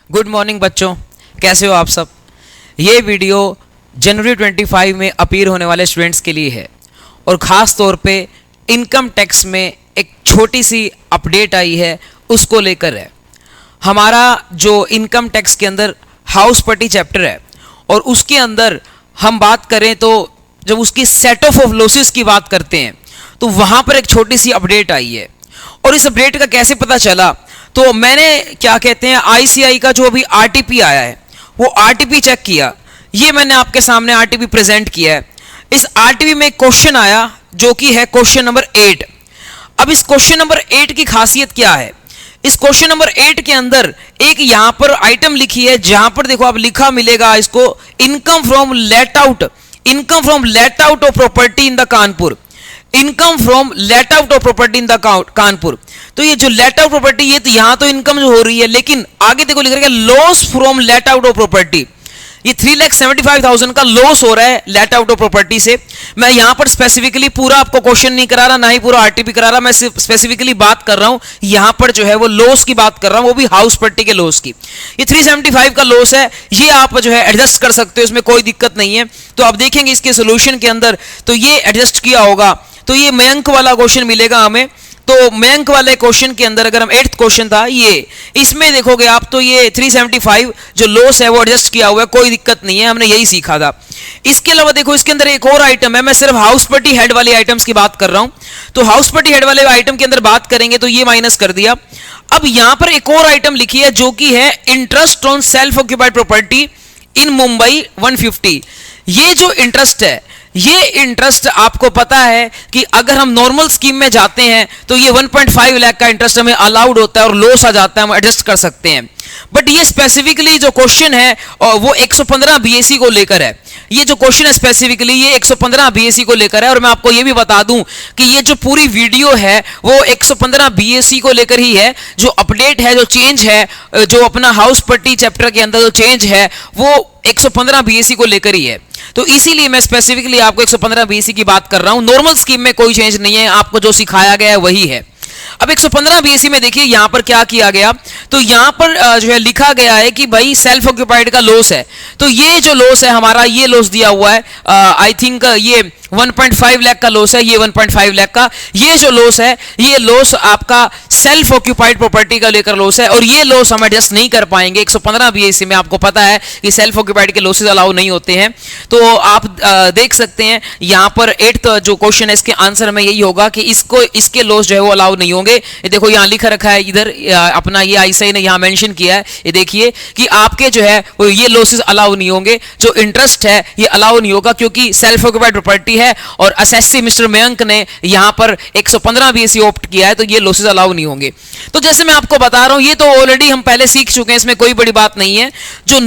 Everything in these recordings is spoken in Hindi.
गुड मॉर्निंग बच्चों, कैसे हो आप सब। ये वीडियो जनवरी 25 में अपीयर होने वाले स्टूडेंट्स के लिए है और ख़ास तौर पे इनकम टैक्स में एक छोटी सी अपडेट आई है, उसको लेकर है। हमारा जो इनकम टैक्स के अंदर हाउस पट्टी चैप्टर है और उसके अंदर हम बात करें तो जब उसकी सेट ऑफ लॉसेस की बात करते हैं तो वहाँ पर एक छोटी सी अपडेट आई है। और इस अपडेट का कैसे पता चला, तो मैंने क्या कहते हैं आईसीआई का जो अभी आरटीपी आया है वो आरटीपी चेक किया। ये मैंने आपके सामने आरटीपी प्रेजेंट किया है। इस आरटीपी में क्वेश्चन आया जो कि है क्वेश्चन नंबर 8। अब इस क्वेश्चन नंबर 8 की खासियत क्या है, इस क्वेश्चन नंबर 8 के अंदर एक यहां पर आइटम लिखी है जहां पर देखो आप लिखा मिलेगा इसको income from let out of property in the Kanpur. Income from let out of property in the Kanpur. तो ये जो लेट आउट प्रॉपर्टी, ये तो यहां तो इनकम जो हो रही है, लेकिन आगे देखो लिख रहा है loss from let out of property. ये 3,75,000 का लॉस हो रहा है लेट आउट ऑफ प्रॉपर्टी से। मैं यहां पर स्पेसिफिकली पूरा आपको क्वेश्चन नहीं करा रहा, ना ही पूरा आरटीपी करा रहा, मैं सिर्फ स्पेसिफिकली बात कर रहा हूं यहां पर जो है वो लॉस की बात कर रहा हूं, वो भी हाउस पट्टी के लॉस की। ये 375 का लॉस है, ये आप जो है एडजस्ट कर सकते हो, इसमें कोई दिक्कत नहीं है। तो आप देखेंगे इसके सोल्यूशन के अंदर तो ये एडजस्ट किया होगा, तो ये मयंक वाला क्वेश्चन मिलेगा हमें। तो मयंक वाले क्वेश्चन के अंदर अगर हम 8th क्वेश्चन था ये, इसमें देखोगे आप तो ये 375 जो लॉस है वो एडजस्ट किया हुआ है, कोई दिक्कत नहीं है, हमने यही सीखा था। इसके अलावा देखो इसके अंदर एक और आइटम है, मैं सिर्फ हाउस पट्टी हेड वाले आइटम्स की बात कर रहा हूं। तो हाउस पट्टी हेड वाले आइटम के अंदर बात करेंगे तो ये माइनस कर दिया। अब यहां पर एक और आइटम लिखी है जो कि है interest on self occupied property in Mumbai 150। ये जो इंटरेस्ट है, ये इंटरेस्ट आपको पता है कि अगर हम नॉर्मल स्कीम में जाते हैं तो ये 1.5 लाख का इंटरेस्ट हमें अलाउड होता है और लॉस आ जाता है, हम एडजस्ट कर सकते हैं। बट ये स्पेसिफिकली जो क्वेश्चन है वो 115 बीएसई को लेकर है। ये जो क्वेश्चन है स्पेसिफिकली ये 115 बीएसई को लेकर है। और मैं आपको ये भी बता दूं कि ये जो पूरी वीडियो है वो 115 बीएसई को लेकर ही है। जो अपडेट है, जो चेंज है, जो अपना हाउस पट्टी चैप्टर के अंदर जो चेंज है वो 115 बीएसई को लेकर ही है। तो इसीलिए मैं स्पेसिफिकली आपको 115 बीएसई की बात कर रहा हूं। नॉर्मल स्कीम में कोई चेंज नहीं है, आपको जो सिखाया गया है वही है। अब 115 बीएसई में देखिए यहां पर क्या किया गया, तो यहां पर जो है लिखा गया है कि भाई सेल्फ ऑक्यूपाइड का लॉस है। तो ये जो लॉस है हमारा, ये लॉस दिया हुआ है, आई थिंक ये 1.5 लाख का लॉस है, ये 1.5 लाख का ये जो लॉस है, ये लॉस आपका सेल्फ ऑक्यूपाइड प्रॉपर्टी का लेकर लॉस है। और ये लॉस हम एडजस्ट नहीं कर पाएंगे 115 बीएसई में। आपको पता है कि सेल्फ ऑक्यूपाइड के लॉसेस अलाउ नहीं होते हैं। तो आप देख सकते हैं यहां पर 8th जो क्वेश्चन है इसके आंसर में यही होगा कि इसके लॉस जो है वो अलाउ नहीं होंगे। ये देखो यहां लिखा रखा है, इधर अपना ये आईसीआई ने यहां मेंशन किया है, ये देखिए कि आपके जो है वो ये लॉसेस अलाउ नहीं होंगे। जो इंटरेस्ट है ये अलाउ नहीं होगा क्योंकि सेल्फ ऑक्यूपाइड प्रॉपर्टी है और एसएससी मिस्टर मयंक ने यहां पर 115 बीएसई ऑप्ट किया है, तो ये लॉसेस अलाउ नहीं होंगे। तो जैसे मैं आपको बता रहा हूं ये तो ऑलरेडी हम पहले सीख चुके हैं, इसमें कोई बड़ी बात नहीं है। जो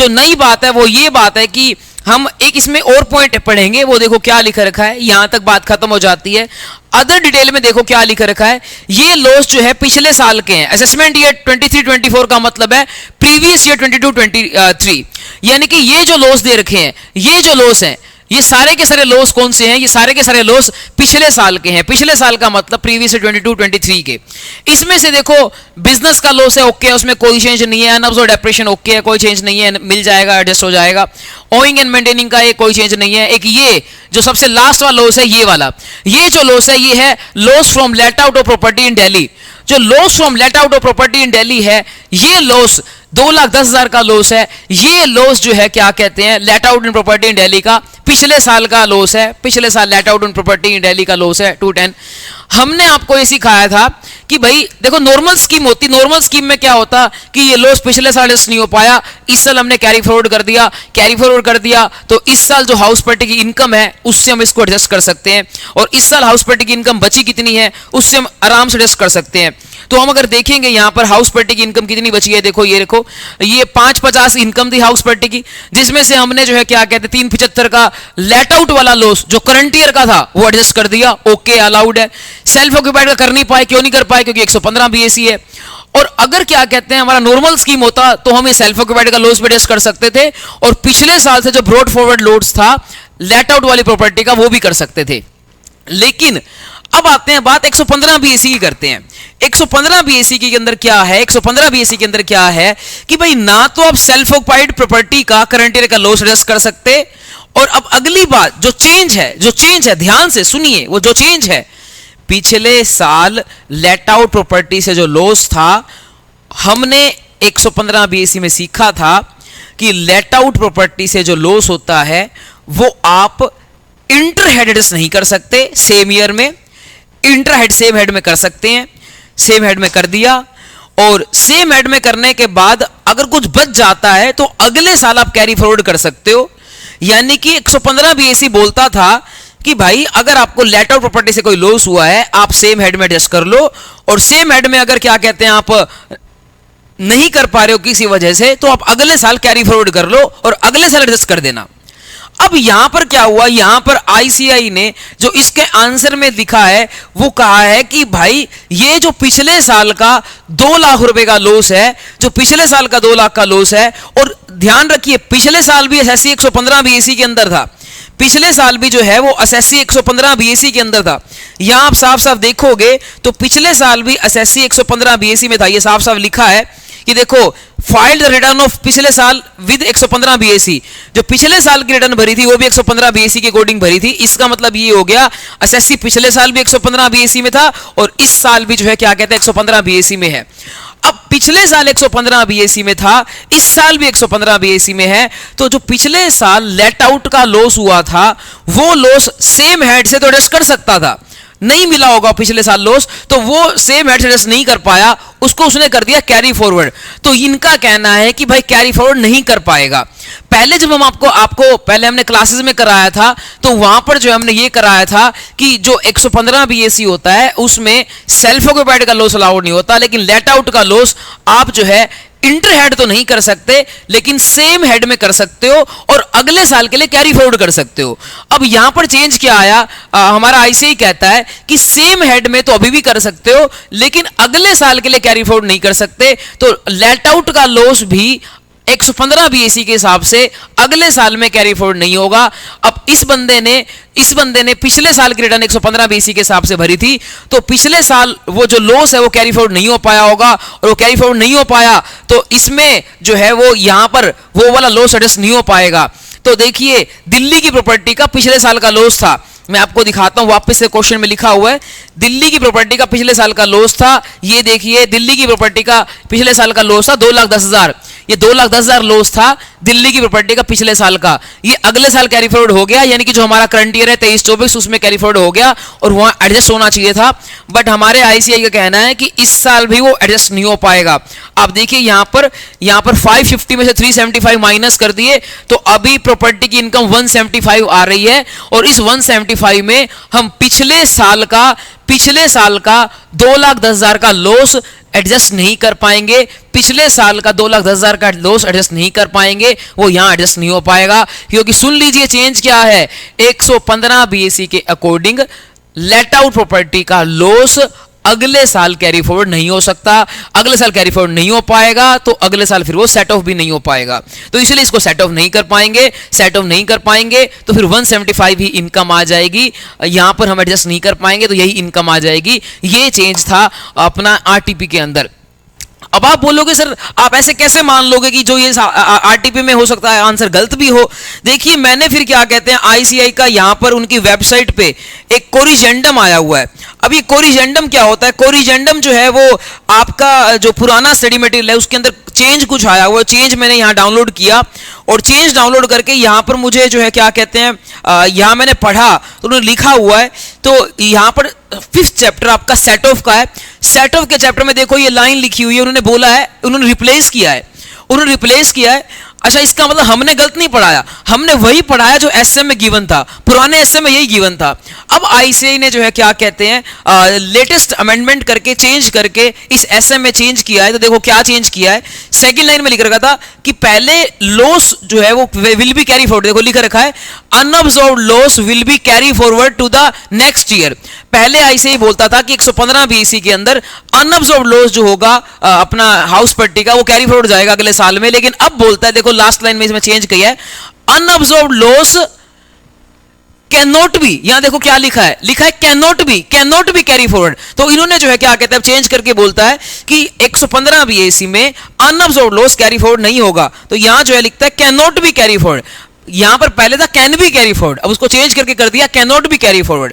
नई बात है वो ये बात है कि हम एक इसमें और पॉइंट पढ़ेंगे, वो देखो क्या लिखा रखा है, यहां तक बात खत्म हो जाती है। अदर डिटेल में देखो क्या लिखा रखा है, ये लॉस जो है पिछले साल के हैं। असेसमेंट ईयर 23-24 का मतलब है प्रीवियस ईयर 22-23, यानी कि ये जो लॉस दे रखे हैं, ये जो लॉस है, ये सारे के सारे लॉस कौन से हैं, ये सारे के सारे लॉस पिछले साल के हैं। पिछले साल का मतलब प्रीवियस 22-23 के। इसमें से देखो बिजनेस का लॉस है, ओके, उसमें कोई चेंज नहीं है। अनअब्सॉर्ब्ड और डेप्रेशन ओके है, कोई चेंज नहीं है, मिल जाएगा, एडजस्ट हो जाएगा। ओइंग एंड मेंटेनिंग का ये कोई चेंज नहीं है। एक ये जो सबसे लास्ट वाला लॉस है, ये वाला, ये जो लॉस है ये है loss from let out of property in Delhi. जो loss from let out of property in Delhi है, ये लॉस 2,10,000 का लॉस है। ये लॉस जो है क्या कहते हैं let out in property in Delhi का पिछले साल का लॉस है। पिछले साल let out in property in Delhi का लॉस है 210। हमने आपको ये सिखाया था कि भाई देखो नॉर्मल स्कीम होती, नॉर्मल स्कीम में क्या होता कि ये लॉस पिछले साल एडजस्ट नहीं हो पाया, इस साल हमने कैरी फॉरवर्ड कर दिया, तो इस साल जो हाउस पट्टी की इनकम है उससे हम इसको एडजस्ट कर सकते हैं। और इस साल हाउस पट्टी की इनकम बची कितनी है उससे हम आराम से एडजस्ट कर सकते हैं। तो हम अगर देखेंगे यहां पर हाउस पट्टी की इनकम कितनी बची है, देखो ये देखो, ये 550 इनकम थी हाउस पट्टी की, जिसमें से हमने जो है क्या कहते हैं 375 का लेट आउट वाला लॉस जो करंट ईयर का था वो एडजस्ट कर दिया, ओके अलाउड है। सेल्फ ऑक्यूपाइड का कर नहीं पाए, क्यों नहीं कर पाए, क्योंकि 115 बीएसई है। और अगर क्या कहते हैं हमारा नॉर्मल स्कीम होता तो हम सेल्फ ऑक्यूपाइड का लॉस भी एडजस्ट कर सकते थे और पिछले साल से जो ब्रॉड फॉरवर्ड लॉस था लेट आउट वाली प्रॉपर्टी का वो भी कर सकते थे। लेकिन अब आते हैं बात 115 बीएसी की करते हैं। 115 बीएसी के अंदर क्या है, 115 बीएसी के अंदर क्या है कि भाई ना तो आप सेल्फ ऑक्युपाइड प्रॉपर्टी का करंट ईयर का लॉस एडजस्ट कर सकते, और अब अगली बात जो चेंज है ध्यान से सुनिए, वो जो चेंज है, पिछले साल लेट आउट प्रॉपर्टी से जो लॉस था, हमने 115 बीएसी में सीखा था कि लेट आउट प्रॉपर्टी से जो लॉस होता है वो आप इंटर हेड एडजस्ट नहीं कर सकते सेम ईयर में, इंटर हेड सेम हेड में कर सकते हैं, सेम हेड में कर दिया, और सेम हेड में करने के बाद अगर कुछ बच जाता है तो अगले साल आप कैरी फॉरवर्ड कर सकते हो। यानी कि 115 बीएसी बोलता था कि भाई अगर आपको लेट आउट प्रॉपर्टी से कोई लॉस हुआ है आप सेम हेड में एडजस्ट कर लो, और सेम हेड में अगर क्या कहते हैं आप नहीं कर पा रहे हो किसी वजह से तो आप अगले साल कैरी फॉरवर्ड कर लो और अगले साल एडजस्ट कर देना। अब यहां पर क्या हुआ, यहां पर आईसीआई ने जो इसके आंसर में लिखा है वो कहा है कि भाई ये जो पिछले साल का 2 लाख रुपए का लॉस है, जो पिछले साल का 2 लाख का लॉस है, और ध्यान रखिए पिछले साल भी एसएससी 115 बीएसी के अंदर था, पिछले साल भी जो है वो एसएससी 115 बीएसी के अंदर था। यहां आप साफ साफ देखोगे तो पिछले साल भी एसएससी 115 बीएसी में था, ये साफ साफ लिखा है कि देखो फाइल्ड रिटर्न ऑफ पिछले साल विद 115 बीएसी, जो पिछले साल की रिटर्न भरी थी वो भी 115 बीएसी के अकॉर्डिंग भरी थी। इसका मतलब ये हो गया एसएससी पिछले साल भी 115 बीएसी में था और इस साल भी जो है क्या कहते हैं 115 बीएसी में है। अब पिछले साल 115 बीएसी में था, इस साल भी 115 बीएसी में है, तो जो पिछले साल लेट आउट का लॉस हुआ था वो लॉस सेम हेड से तो एडजस्ट कर सकता था, नहीं मिला होगा पिछले साल लॉस, तो वो सेम हेड से एडजस्ट नहीं कर पाया, उसको उसने कर दिया कैरी फॉरवर्ड। तो इनका कहना है कि भाई कैरी फॉरवर्ड नहीं कर पाएगा। पहले जब हम आपको पहले हमने क्लासेस में कराया था तो वहां पर जो हमने ये कराया था कि जो 115 बीएसी होता है उसमें सेल्फ ऑक्युपाइड का लॉस अलाउड नहीं होता, लेकिन लेट आउट का लॉस आप जो है इंटर हेड तो नहीं कर सकते लेकिन सेम हेड में कर सकते हो और अगले साल के लिए कैरी फॉरवर्ड कर सकते हो। अब यहां पर चेंज क्या आया, हमारा आईसीआई कहता है कि सेम हेड में तो अभी भी कर सकते हो लेकिन अगले साल के लिए कैरी फॉरवर्ड नहीं कर सकते, तो लेट आउट का लॉस भी 115 बीएसी के हिसाब से अगले साल में कैरी फॉरवर्ड नहीं होगा। अब इस बंदे ने पिछले साल की रिटर्न 115 बीएसी के हिसाब से भरी थी, तो पिछले साल वो जो लॉस है वो कैरी फॉरवर्ड नहीं हो पाया होगा, और वो कैरी फॉरवर्ड नहीं हो पाया तो इसमें जो है वो यहां पर वो वाला लॉस एडजस्ट नहीं हो पाएगा। तो देखिए दिल्ली की प्रॉपर्टी का पिछले साल का लॉस था, मैं आपको दिखाता हूं, वापस से क्वेश्चन में लिखा हुआ है दिल्ली की प्रॉपर्टी का पिछले साल का लॉस था। ये देखिए दिल्ली की प्रॉपर्टी का पिछले साल का लॉस था 2,10,000, ये 2,10,000 लॉस था दिल्ली की प्रॉपर्टी का पिछले साल का। ये अगले साल कैरी फॉरवर्ड हो गया, यानी कि जो हमारा करंट ईयर है 23-24 उसमें कैरी फॉरवर्ड हो गया और वहां एडजस्ट होना चाहिए था, बट हमारे आईसीआई का कहना है कि इस साल भी वो एडजस्ट नहीं हो पाएगा। आप देखिए यहां पर 550 में से 375 माइनस कर दिए तो अभी प्रॉपर्टी की इनकम 175 आ रही है, और इस 175 में हम पिछले साल का 2,10,000 का लॉस एडजस्ट नहीं कर पाएंगे, पिछले साल का 2,10,000 का लॉस एडजस्ट नहीं कर पाएंगे, वो यहां एडजस्ट नहीं हो पाएगा। क्योंकि सुन लीजिए चेंज क्या है, 115 बीएसी के अकॉर्डिंग लेट आउट प्रॉपर्टी का लॉस अगले साल कैरी फॉरवर्ड नहीं हो सकता, अगले साल कैरी फॉरवर्ड नहीं हो पाएगा तो अगले साल फिर वो सेट ऑफ भी नहीं हो पाएगा, तो इसलिए इसको सेट ऑफ नहीं कर पाएंगे। सेट ऑफ नहीं कर पाएंगे तो फिर 175 ही इनकम आ जाएगी, यहां पर हम एडजस्ट नहीं कर पाएंगे तो यही इनकम आ जाएगी। ये चेंज था अपना आरटीपी के अंदर। अब आप बोलोगे सर आप ऐसे कैसे मान लोगे कि जो ये आरटीपी में हो सकता है आंसर गलत भी हो। देखिए मैंने फिर क्या कहते हैं आईसीआई का यहां पर उनकी वेबसाइट पे एक कोरिजेंडम आया हुआ है। अब ये कोरिजेंडम क्या होता है, कोरिजेंडम जो है वो आपका जो पुराना स्टडी मटेरियल है उसके अंदर चेंज कुछ आया हुआ है, चेंज मैंने यहाँ डाउनलोड किया और चेंज डाउनलोड करके यहाँ पर मुझे जो है क्या कहते हैं यहाँ मैंने पढ़ा तो उन्होंने लिखा हुआ है, तो यहाँ पर 5th चैप्टर आपका सेट ऑफ का है। सेट ऑफ के चैप्टर में देखो ये लाइन लिखी हुई है, उन्होंने बोला है उन्होंने रिप्लेस किया है। अच्छा इसका मतलब हमने गलत नहीं पढ़ाया, हमने वही पढ़ाया जो एसएम में गिवन था, पुराने एसएम में यही गिवन था। अब आईसीआई ने जो है क्या कहते हैं लेटेस्ट अमेंडमेंट करके चेंज करके इस एसएम में चेंज किया है। तो देखो क्या चेंज किया है, सेकंड लाइन में लिख रखा था कि पहले लॉस जो है वो विल बी कैरी फॉरवर्ड, देखो लिखा रखा है unabsorbed loss will be carry forward to the next year. पहले आईसीआई बोलता था कि 115 बीएसी के अंदर अनअब्सॉर्ब्ड लॉस जो होगा अपना हाउस पट्टी का वो कैरी फॉरवर्ड जाएगा अगले साल में, लेकिन अब बोलता है देखो लास्ट लाइन में इसमें चेंज किया है unabsorbed loss can not B, यहां देखो क्या लिखा है, can not be carry forward. तो इन्होंने जो है क्या कहते हैं चेंज करके बोलता है कि 115 बीएसी में अनअब्जॉर्ब्ड लॉस कैरी फॉरवर्ड नहीं होगा। तो यहां जो है लिखता है can not be carry forward, यहां पर पहले था कैन बी कैरी फॉरवर्ड, अब उसको चेंज करके कर दिया can not be carry forward.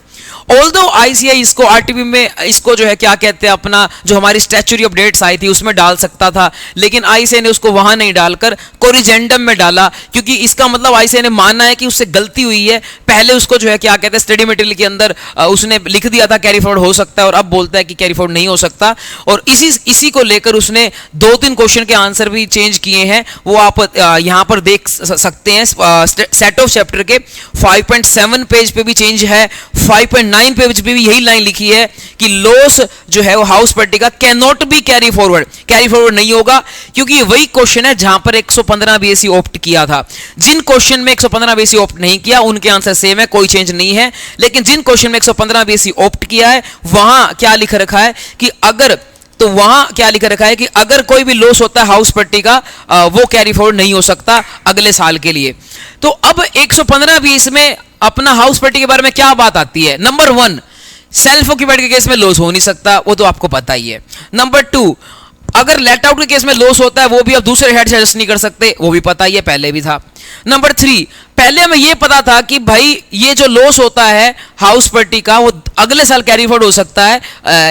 Although ICI इसको आरटीपी में इसको जो है क्या कहते हैं अपना जो हमारी स्टैच्यूटरी अपडेट्स आई थी उसमें डाल सकता था, लेकिन आईसीआई ने उसको वहां नहीं डालकर कोरिजेंडम में डाला, क्योंकि इसका मतलब आईसीआई ने माना है कि उससे गलती हुई है। पहले उसको जो है क्या कहते हैं स्टडी मटेरियल के अंदर उसने लिख दिया था कैरी फॉरवर्ड हो सकता है, और अब बोलता है कि कैरी फॉरवर्ड नहीं हो सकता। और इसी को लेकर उसने 2-3 क्वेश्चन के आंसर भी चेंज किए हैं, वो आप यहां पर देख सकते हैं। सेट ऑफ चैप्टर के 5.7 पेज पे भी चेंज है, 5.9 पेज पे भी यही लाइन लिखी है कि लॉस जो है वो हाउस पार्टी का can not be carry forward नहीं होगा, क्योंकि ये वही क्वेश्चन है जहां पर 115 बीएससी ऑप्ट किया था। जिन क्वेश्चन में 115 बीएससी ऑप्ट नहीं किया उनके आंसर सेम है, कोई चेंज नहीं है, लेकिन जिन क्वेश्चन में 115 बीएससी ऑप्ट किया है वहां क्या लिख रखा है कि अगर कोई भी लॉस होता है हाउस पट्टी का वो कैरी फॉरवर्ड नहीं हो सकता अगले साल के लिए। तो अब 115 बीएस में अपना हाउस पट्टी के बारे में क्या बात आती है। नंबर 1, सेल्फ ऑक्यूपाइड के केस में लॉस हो नहीं सकता, वो तो आपको पता ही है। नंबर 2, अगर लेट आउट के केस में लॉस होता है वो भी आप दूसरे हेड से एडजस्ट नहीं कर सकते, वो भी पता ही है, पहले भी था। नंबर 3, पहले हमें ये पता था कि भाई ये जो लॉस होता है हाउस पार्टी का वो अगले साल कैरी फॉरवर्ड हो सकता है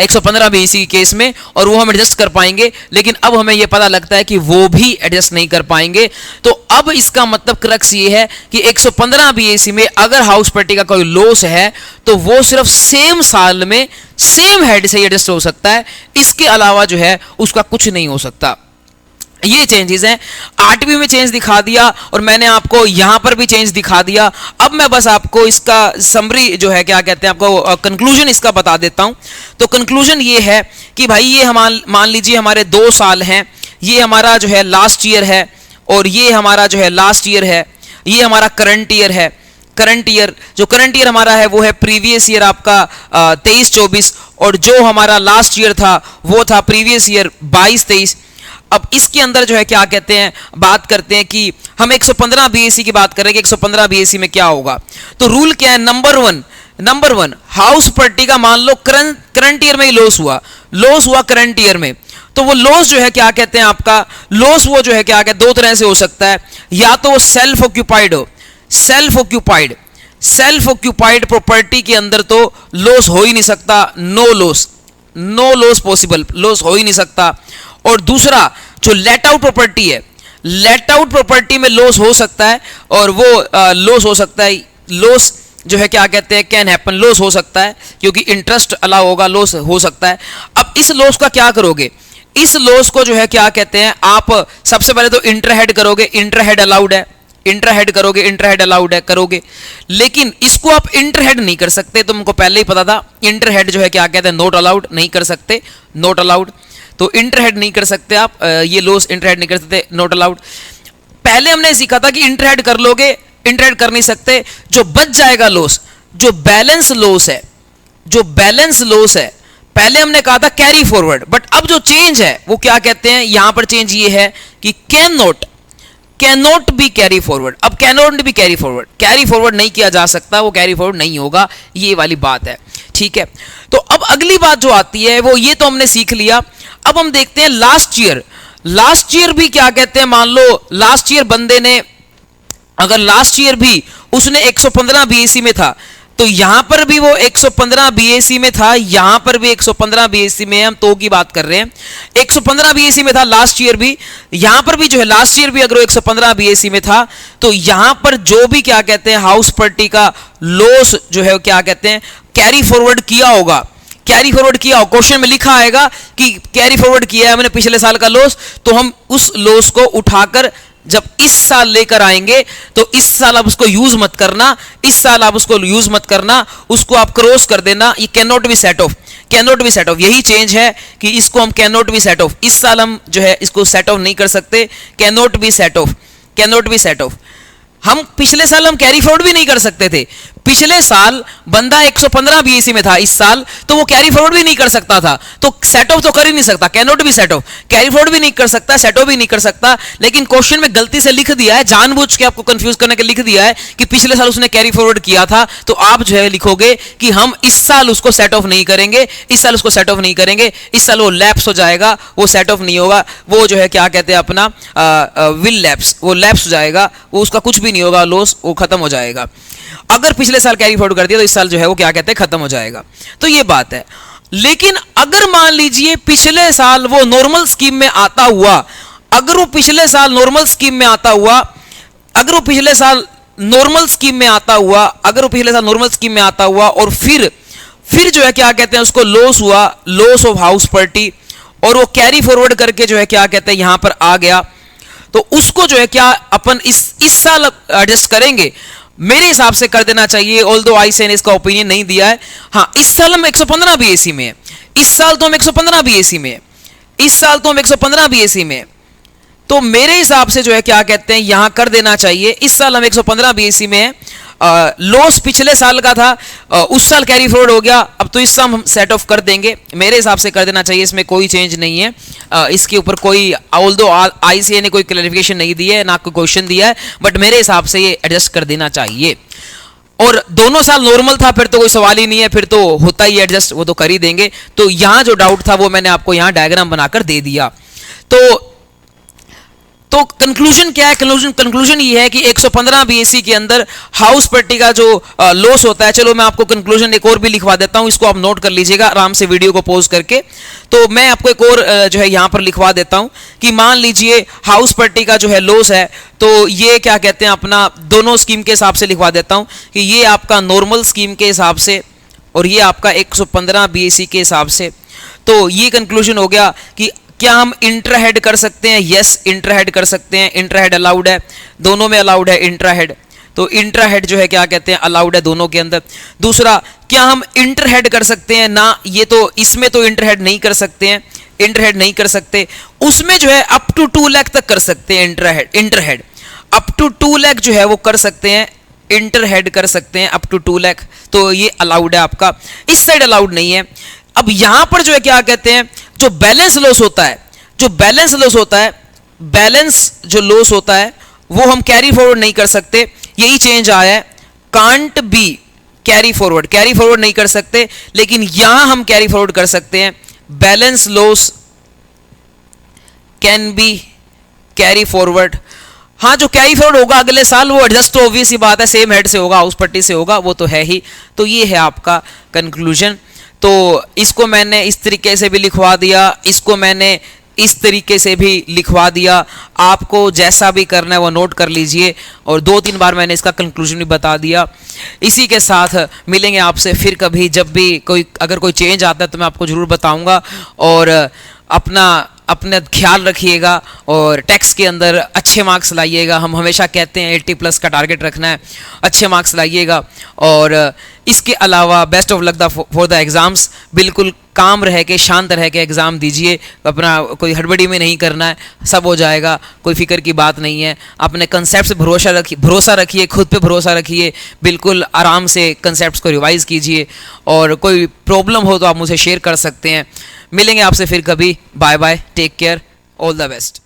115 बीएसी के केस में, और वो हम एडजस्ट कर पाएंगे, लेकिन अब हमें ये पता लगता है कि वो भी एडजस्ट नहीं कर पाएंगे। तो अब इसका मतलब क्रक्स ये है कि 115 बीएसी में अगर हाउस पार्टी का कोई लॉस है तो वो सिर्फ सेम साल में सेम हेड से एडजस्ट हो सकता है, इसके अलावा जो है उसका कुछ नहीं हो सकता। ये चेंजेस हैं, आरटीपी में चेंज दिखा दिया और मैंने आपको यहां पर भी चेंज दिखा दिया। अब मैं बस आपको इसका समरी जो है क्या कहते हैं आपको कंक्लूजन इसका बता देता हूं। तो कंक्लूजन ये है कि भाई ये मान लीजिए हमारे 2 साल हैं, ये हमारा जो है लास्ट ईयर है और ये हमारा जो है लास्ट ईयर है, ये हमारा करंट ईयर है। करंट ईयर हमारा है वो है प्रीवियस ईयर आपका 23-24, और जो हमारा लास्ट ईयर था वो था प्रीवियस ईयर 22-23। अब इसके अंदर जो है क्या कहते हैं बात करते हैं कि हम 115 बीएसी की बात कर रहे हैं कि 115 बीएसी में क्या होगा। तो रूल क्या है, नंबर वन हाउस पार्टी का मान लो करंट ईयर में ही लॉस हुआ करंट ईयर में, तो वो लॉस जो है क्या कहते हैं आपका लॉस वो जो है क्या कहते हैं 2 तरह से हो सकता है, या तो वो सेल्फ ऑक्यूपाइड प्रॉपर्टी के अंदर तो लॉस हो ही नहीं सकता, नो लॉस पॉसिबल, लॉस हो ही नहीं सकता। और दूसरा जो लेट आउट प्रॉपर्टी है, लेट आउट प्रॉपर्टी में लॉस हो सकता है, और वो लॉस हो सकता है, लॉस जो है क्या कहते हैं कैन हैपन, लॉस हो सकता है क्योंकि इंटरेस्ट अलाउ होगा, लॉस हो सकता है। अब इस लॉस का क्या करोगे, इस लॉस को जो है क्या कहते हैं आप सबसे पहले तो इंटरहेड करोगे, इंटरहेड अलाउड है, इंटरहेड करोगे, लेकिन इसको आप इंटरहेड नहीं कर सकते, तुमको पहले ही पता था। इंटरहेड जो है क्या कहते हैं नॉट अलाउड, नहीं कर सकते, नॉट अलाउड। तो इंटरहेड नहीं कर सकते आप, ये लॉस इंटरहेड नहीं कर सकते, नॉट अलाउड। पहले हमने सीखा था कि इंटरहेड कर लोगे, इंटरहेड कर नहीं सकते। जो बच जाएगा लॉस, जो बैलेंस लॉस है, पहले हमने कहा था कैरी फॉरवर्ड, बट अब जो चेंज है वो क्या कहते हैं, यहां पर चेंज ये है कि can not be carry forward. अब can not be carry forward नहीं किया जा सकता, वो कैरी फॉरवर्ड नहीं होगा, ये वाली बात है, ठीक है। तो अब अगली बात जो आती है वो ये तो हमने सीख लिया। अब हम देखते हैं लास्ट ईयर भी क्या कहते हैं, मान लो लास्ट ईयर बंदे ने अगर लास्ट ईयर भी उसने 115 बीएसी में था, तो यहां पर भी वो 115 बीएसी में था, यहां पर भी 115 बीएसी में, हम तो की बात कर रहे हैं, 115 बीएसी में था लास्ट ईयर भी, यहां पर भी जो है लास्ट ईयर भी अगर 115 बीएसी में था, तो यहां पर जो भी क्या कहते हैं हाउस पार्टी का लॉस जो है क्या कहते हैं कैरी फॉरवर्ड किया होगा, क्वेश्चन में लिखा आएगा कि कैरी फॉरवर्ड किया है हमने पिछले साल का लॉस, तो हम उस लॉस को उठाकर जब इस साल लेकर आएंगे, तो इस साल आप उसको यूज मत करना, उसको आप क्रॉस कर देना। ये can not B set of, यही चेंज है कि इसको हम can not B set of, इस साल हम जो है इसको सेट ऑफ नहीं कर सकते, can not B set of. हम पिछले साल हम कैरी फॉरवर्ड भी नहीं कर सकते थे, पिछले साल बंदा 115 बीएसी में था इस साल, तो वो कैरी फॉरवर्ड भी नहीं कर सकता था, तो सेट ऑफ तो कर ही नहीं सकता, can not B set of, carry forward भी नहीं कर सकता, सेट ऑफ भी नहीं कर सकता। लेकिन क्वेश्चन में गलती से लिख दिया है, जानबूझ के आपको कंफ्यूज करने के लिख दिया है कि पिछले साल उसने कैरी फॉरवर्ड किया था, तो आप जो है लिखोगे कि हम इस साल उसको सेट ऑफ नहीं करेंगे, इस साल उसको सेट ऑफ नहीं करेंगे, इस साल वो लैप्स हो जाएगा, वो सेट ऑफ नहीं होगा, वो जो है क्या कहते हैं अपना विल लैप्स, वो लैप्स हो जाएगा, वो उसका कुछ भी नहीं होगा, लॉस वो खत्म हो जाएगा। अगर पिछले साल कैरी फॉरवर्ड कर दिया तो इस साल जो है वो क्या कहते हैं खत्म हो जाएगा। तो ये बात है। लेकिन अगर मान लीजिए पिछले साल वो नॉर्मल स्कीम में आता हुआ, अगर वो पिछले साल नॉर्मल स्कीम में आता हुआ, अगर वो पिछले साल नॉर्मल स्कीम में आता हुआ, अगर वो पिछले साल नॉर्मल स्कीम में आता हुआ और फिर जो है क्या कहते हैं उसको लॉस हुआ, लॉस ऑफ हाउस प्रॉपर्टी, और वो कैरी फॉरवर्ड करके जो है क्या कहते हैं यहां पर आ गया, तो उसको जो है क्या अपन इस साल एडजस्ट करेंगे। मेरे हिसाब से कर देना चाहिए, ऑल्दो आईसीए ने इसका ओपिनियन नहीं दिया है। हाँ, इस साल हम 115 बीएसी में है, इस साल तो हम 115 बीएसी में है, इस साल तो हम 115 बीएसी में है, तो मेरे हिसाब से जो है क्या कहते हैं यहां कर देना चाहिए। इस साल हम 115 बीएसी में है, लॉस पिछले साल का था, उस साल कैरी फॉरवर्ड हो गया, अब तो इस साल हम सेट ऑफ कर देंगे, मेरे हिसाब से कर देना चाहिए, इसमें कोई चेंज नहीं है। इसके ऊपर कोई ऑल्दो आईसीए ने कोई क्लैरिफिकेशन नहीं दी है, ना कोई क्वेश्चन दिया है, बट मेरे हिसाब से ये एडजस्ट कर देना चाहिए। और दोनों साल नॉर्मल था फिर तो कोई सवाल ही नहीं है, फिर तो होता ही एडजस्ट, वो तो कर ही देंगे। तो यहां जो डाउट था वो मैंने आपको यहां डायग्राम बनाकर दे दिया। तो कंक्लूजन क्या है? कंक्लूजन ये है कि 115 बीएसी के अंदर हाउस प्रॉपर्टी का जो लॉस होता है, चलो मैं आपको कंक्लूजन एक और भी लिखवा देता हूं, इसको आप नोट कर लीजिएगा आराम से वीडियो को पॉज करके। तो मैं आपको एक और जो है यहां पर लिखवा देता हूं कि मान लीजिए हाउस प्रॉपर्टी का जो है लॉस है, तो ये क्या कहते हैं अपना दोनों स्कीम के हिसाब से लिखवा देता हूं कि ये आपका नॉर्मल स्कीम के हिसाब से और ये आपका 115 बीएसी के हिसाब से। तो ये कंक्लूजन हो गया कि क्या हम इंट्राहेड कर सकते हैं? यस, इंट्राहेड कर सकते हैं, इंट्राहेड अलाउड है, दोनों में अलाउड है इंट्राहेड। तो इंट्राहेड जो है क्या कहते हैं अलाउड है दोनों के अंदर। दूसरा, क्या हम इंटरहेड कर सकते हैं? ना, ये तो इसमें तो इंटरहेड नहीं कर सकते हैं, इंटरहेड नहीं कर सकते। उसमें जो है अप टू 2 लाख तक कर सकते हैं इंटरहेड अप टू 2 लाख जो है वो कर सकते हैं, इंटरहेड कर सकते हैं अप टू 2 लाख, तो ये अलाउड है आपका। इस साइड अलाउड नहीं है। अब यहां पर जो है क्या कहते हैं जो बैलेंस लॉस होता है, जो बैलेंस लॉस होता है, बैलेंस जो लॉस होता है वो हम कैरी फॉरवर्ड नहीं कर सकते, यही चेंज आया है, कांट बी कैरी फॉरवर्ड नहीं कर सकते, लेकिन यहां हम कैरी फॉरवर्ड कर सकते हैं। Balance loss can be carry forward. हाँ, जो कैरी फॉरवर्ड होगा अगले साल वो एडजस्ट तो ऑब्वियस ही बात है, सेम हेड से होगा, हाउस पट्टी से होगा, वो तो है ही। तो ये है आपका कंक्लूजन। तो इसको मैंने इस तरीके से भी लिखवा दिया, इसको मैंने इस तरीके से भी लिखवा दिया। आपको जैसा भी करना है वो नोट कर लीजिए, और 2-3 बार मैंने इसका कंक्लूजन भी बता दिया। इसी के साथ मिलेंगे आपसे फिर कभी, जब भी अगर कोई चेंज आता है तो मैं आपको ज़रूर बताऊंगा। और अपना ख्याल रखिएगा और टेक्स्ट के अंदर अच्छे मार्क्स लाइएगा। हम हमेशा कहते हैं 80+ का टारगेट रखना है, अच्छे मार्क्स लाइएगा। और इसके अलावा best of luck for the exams. बिल्कुल काम रह के, शांत रह के एग्ज़ाम दीजिए, अपना कोई हड़बड़ी में नहीं करना है, सब हो जाएगा, कोई फिक्र की बात नहीं है। अपने कंसेप्ट से भरोसा रखिए, खुद पे भरोसा रखिए, बिल्कुल आराम से कंसेप्ट्स को रिवाइज़ कीजिए। और कोई प्रॉब्लम हो तो आप मुझे शेयर कर सकते हैं। मिलेंगे आपसे फिर कभी। Bye bye, take care, all the best.